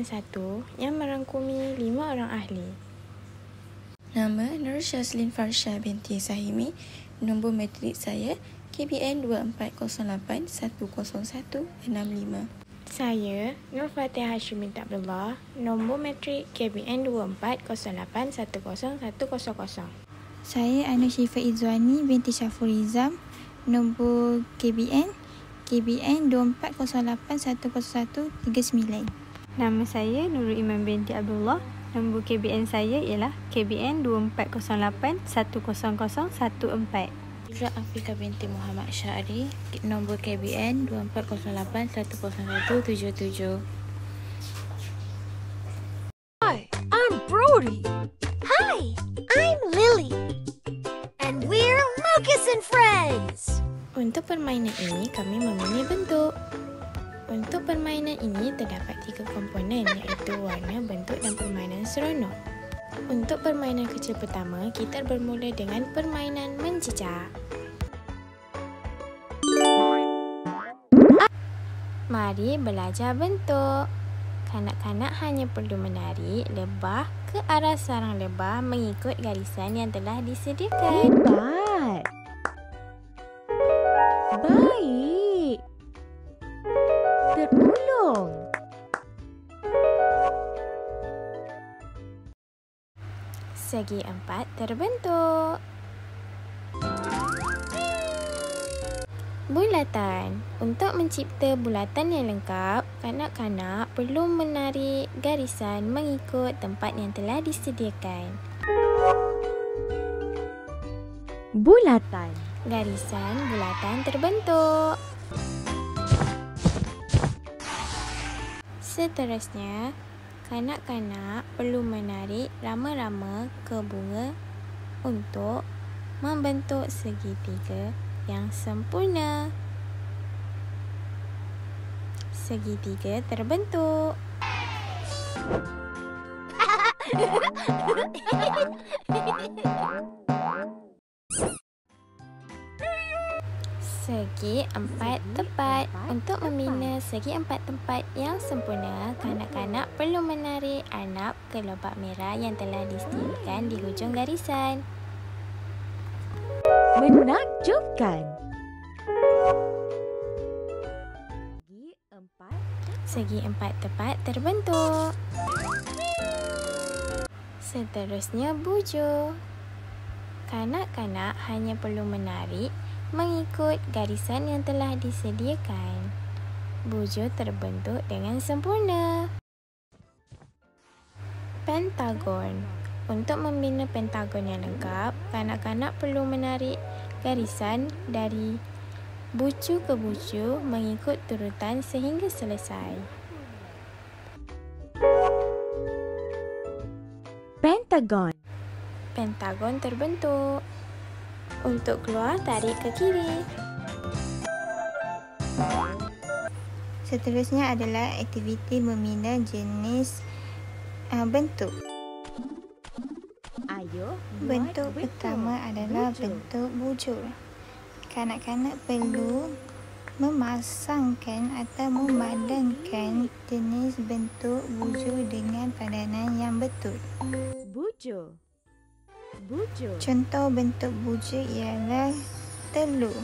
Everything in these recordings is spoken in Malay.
satu yang merangkumi 5 orang ahli. Nama Nur Shazlin Farsha binti Sahimi. Nombor matrik saya KBN 2408100165. Saya Nur Fatihah Hashim binti Abdullah. Nombor matrik KBN 2408101000. Saya Anu Syifa Izwani binti Syafur Izam. Nombor KBN 2408100139. Nama saya Nurul Iman binti Abdullah. Nombor KBN saya ialah KBN 2408100014. Izzat Afika binti Muhammad Syari. Nombor KBN 2408100177. Hi, I'm Brody. Hi, I'm Lily. And we're Lucas and Friends. Untuk permainan ini, kami memilih bentuk. Untuk permainan ini, terdapat 3 komponen iaitu warna, bentuk dan permainan seronok. Untuk permainan kecil pertama, kita bermula dengan permainan mencicak. Mari belajar bentuk. Kanak-kanak hanya perlu menarik lebah ke arah sarang lebah mengikut garisan yang telah disediakan. Hebat. Baik. Tertolong. Segi 4 terbentuk. Bulatan. Untuk mencipta bulatan yang lengkap, kanak-kanak perlu menarik garisan mengikut tempat yang telah disediakan. Bulatan. Garisan bulatan terbentuk. Seterusnya, kanak-kanak perlu menarik rama-rama ke bunga untuk membentuk segitiga yang sempurna. Segitiga terbentuk. Segi 4 tepat. Untuk membina segi 4 tempat yang sempurna, kanak-kanak perlu menarik arnab ke lobak merah yang telah disediakan di hujung garisan. Menakjubkan. Segi 4 tepat terbentuk. Seterusnya bujur. Kanak-kanak hanya perlu menarik mengikut garisan yang telah disediakan. Bujur terbentuk dengan sempurna. Pentagon. Untuk membina pentagon yang lengkap, kanak-kanak perlu menarik garisan dari bucu ke bucu mengikut turutan sehingga selesai. Pentagon. Pentagon terbentuk. Untuk keluar, tarik ke kiri. Seterusnya adalah aktiviti membina jenis bentuk. Ayo, Bentuk pertama adalah bentuk bujur. Kanak-kanak perlu memasangkan atau memadankan jenis bentuk bujur dengan padanan yang betul. Bujur. Bujur. Contoh bentuk bujur ialah telur.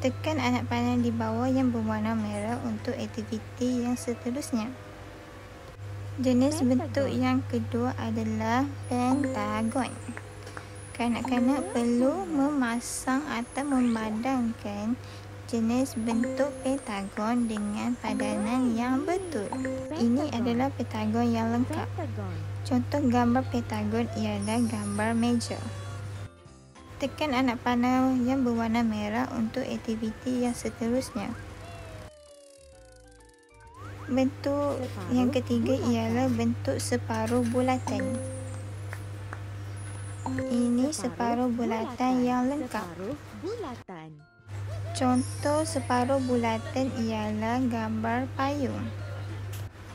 Tekan anak panah di bawah yang berwarna merah untuk aktiviti yang seterusnya. Jenis bentuk yang kedua adalah pentagon. Kanak-kanak perlu memasang atau memadankan jenis bentuk pentagon dengan padanan yang betul. Ini adalah pentagon yang lengkap. Contoh gambar pentagon ialah gambar meja. Tekan anak panah yang berwarna merah untuk aktiviti yang seterusnya. Bentuk yang ketiga ialah bentuk separuh bulatan. Ini separuh bulatan yang lengkap. Contoh separuh bulatan ialah gambar payung.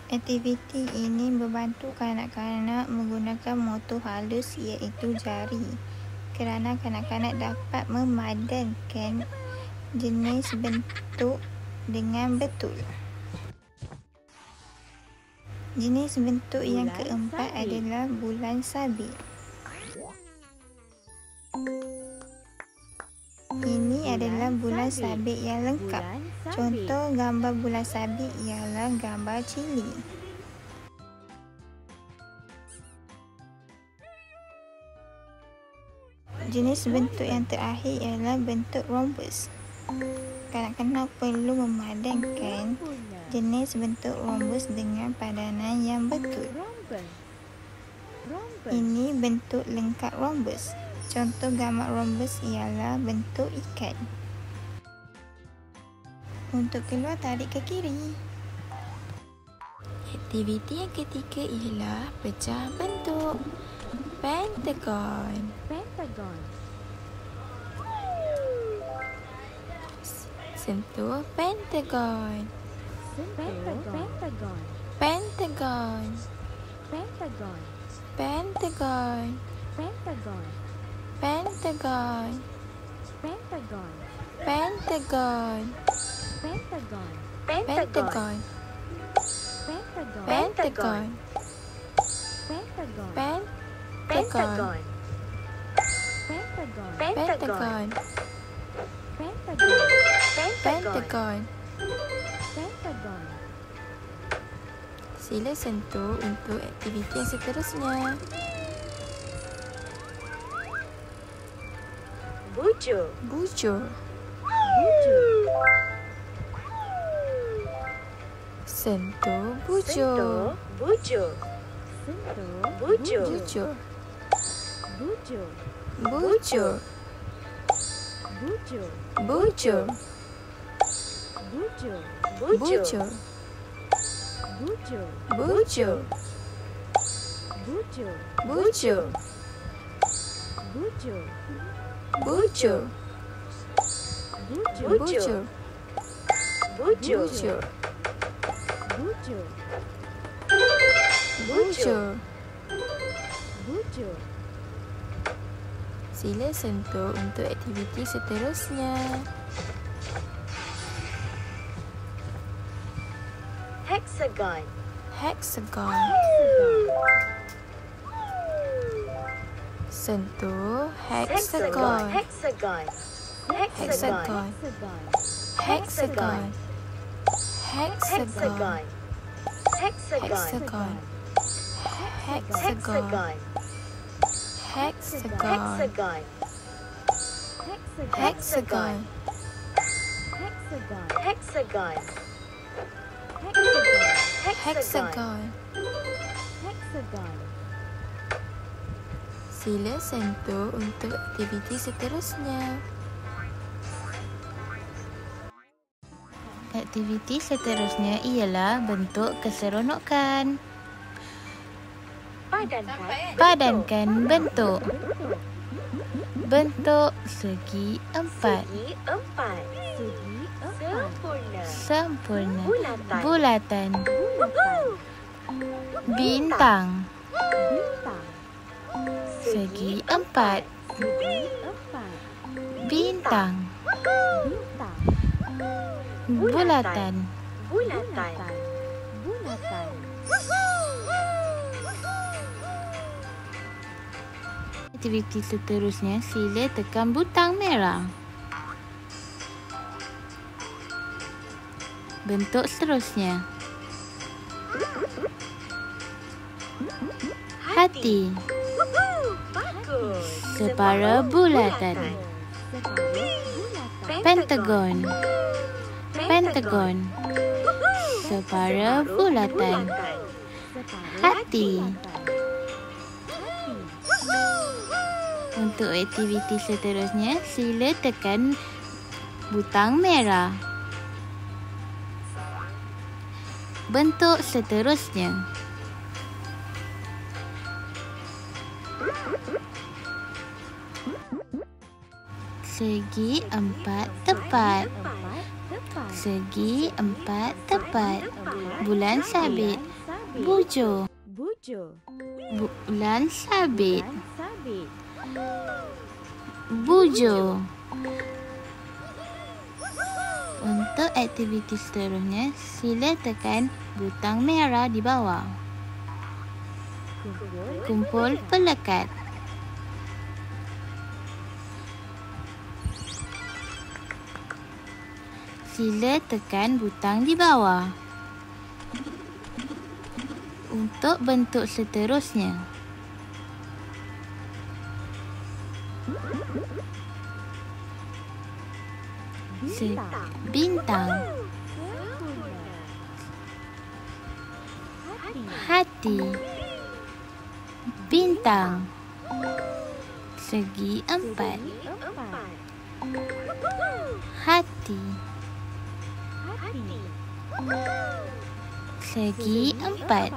Aktiviti ini membantu kanak-kanak menggunakan motor halus iaitu jari kerana kanak-kanak dapat memadankan jenis bentuk dengan betul. Jenis bentuk yang keempat adalah bulan sabit. Ini adalah bulan sabit yang lengkap. Contoh gambar bulan sabit ialah gambar cili. Jenis bentuk yang terakhir ialah bentuk rhombus. Kanak-kanak perlu memadankan jenis bentuk rhombus dengan padanan yang betul. Ini bentuk lengkap rhombus. Contoh gambar rhombus ialah bentuk ikan. Untuk keluar, tarik ke kiri. Aktiviti yang ketiga ialah pecah bentuk. Pentagon. Sentuh pentagon. Pentagon. Pentagon. Pentagon. Pentagon. Pentagon. Pentagon. Pentagon. Pentagon. Pentagon. Pentagon. Sila sentuh untuk aktiviti yang seterusnya. Bujur. Bujur. Sentuh bujur. Bujur. Bujur. Bujur. Bujur. Bujur. Bujur. Bujur. Bujur. Bujur. Bujur. Bujur. Bujur. Sila sentuh untuk aktiviti seterusnya. Hexagon. Hexagon. Sentuh hexagon. Hexagon. Hexagon. Hexagon. Hexagon. Hexagon. Hexagon. Hexagon. Hexagon. Hexagon. Hexagon. Hexagon. Sila sentuh untuk aktiviti seterusnya. Aktiviti seterusnya ialah bentuk keseronokan. Padankan bentuk. Bentuk segi empat. Sempurna. Bulatan. Bintang. Segi empat. Bintang. Bulatan. Aktiviti seterusnya, sila tekan butang merah. Bentuk seterusnya. Hati. Separa bulatan. Pentagon. Pentagon. Separa bulatan. Hati. Untuk aktiviti seterusnya, sila tekan butang merah. Bentuk seterusnya. Segi empat tepat. Segi empat tepat. Bulan sabit. Bujur. Bulan sabit. Bujur. Untuk aktiviti seterusnya, sila tekan butang merah di bawah. Kumpul pelekat. Sila tekan butang di bawah. Untuk bentuk seterusnya, bintang, hati, bintang, segi empat, hati, segi empat.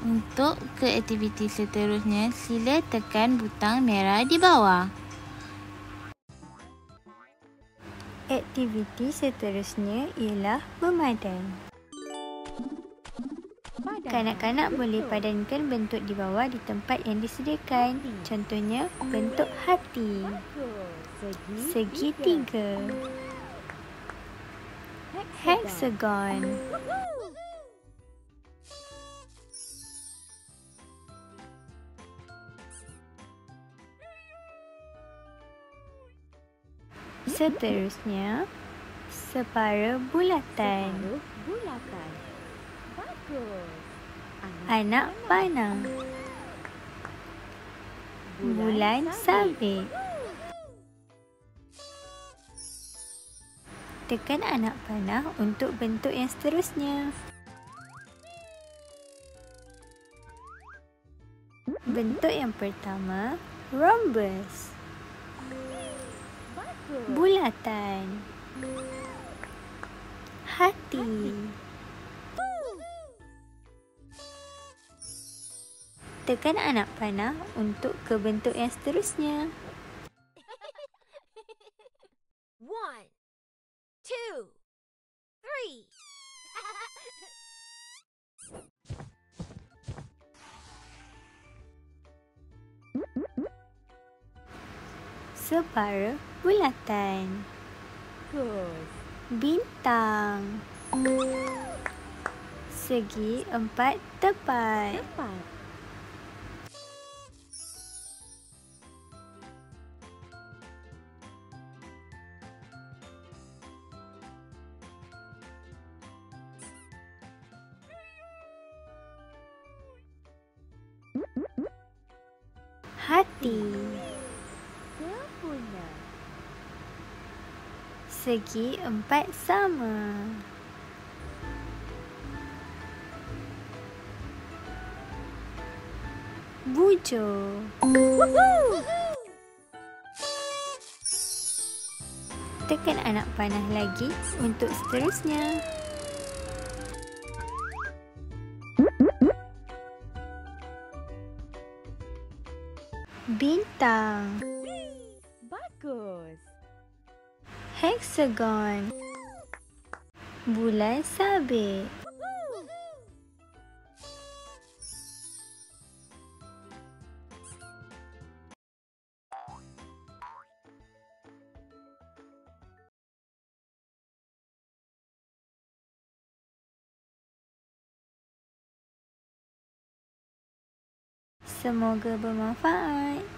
Untuk ke aktiviti seterusnya, sila tekan butang merah di bawah. Aktiviti seterusnya ialah memadan. Kanak-kanak boleh padankan bentuk di bawah di tempat yang disediakan. Contohnya, bentuk hati. Segi tiga. Hexagon. Seterusnya, separa bulatan. Anak panah. Bulan sabit. Tekan anak panah untuk bentuk yang seterusnya. Bentuk yang pertama, rhombus. Bulatan. Hati. Tekan anak panah untuk ke bentuk yang seterusnya. 1, 2, 3. Separa bulatan. Bintang. Segi empat tepat. Hati. Segi empat sama. Bujur. Tekan anak panah lagi untuk seterusnya. Bintang. Bagus. Hexagon. Bulan sabit. Semoga bermanfaat.